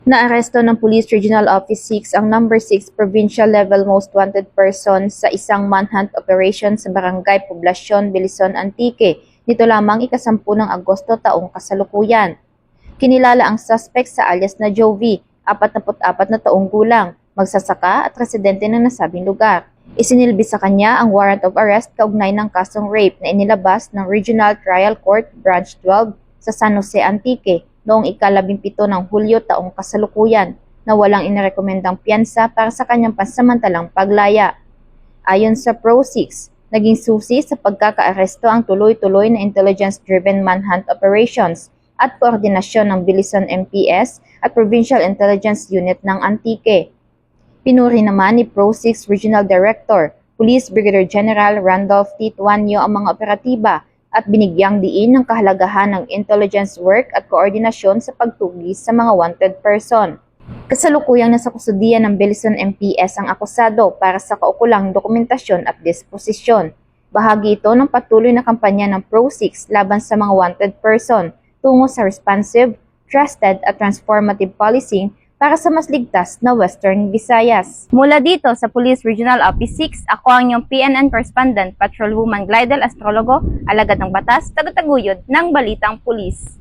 Naaresto ng Police Regional Office 6 ang number 6 Provincial Level Most Wanted Person sa isang manhunt operation sa Barangay Poblacion, Bilison, Antique. Nito lamang ika-10 ng Agosto taong kasalukuyan. Kinilala ang suspect sa alias na Jovi, 44 na taong gulang, magsasaka at residente ng nasabing lugar. Isinilbi sa kanya ang warrant of arrest kaugnay ng kasong rape na inilabas ng Regional Trial Court Branch 12 sa San Jose, Antique noong ika-17 ng Hulyo taong kasalukuyan na walang inirekomendang piyansa para sa kanyang pansamantalang paglaya. Ayon sa Pro-6, naging susi sa pagkakaaresto ang tuloy-tuloy na intelligence-driven manhunt operations at koordinasyon ng Bilison MPS at Provincial Intelligence Unit ng Antique. Pinuri naman ni Pro-6 Regional Director, Police Brigadier General Randolph T. Tuanyo ang mga operatiba at binigyang diin ng kahalagahan ng intelligence work at koordinasyon sa pagtugis sa mga wanted person. Kasalukuyang nasa kustudiya ng Bilison MPS ang akusado para sa kaukulang dokumentasyon at disposisyon. Bahagi ito ng patuloy na kampanya ng Pro-6 laban sa mga wanted person tungo sa responsive, trusted at transformative policing para sa mas ligtas na Western Visayas. Mula dito sa Police Regional Office 6, ako ang inyong PNN Correspondent, Patrolwoman Glidel Astrologo, alagad ng batas, tagataguyod ng Balitang Pulis.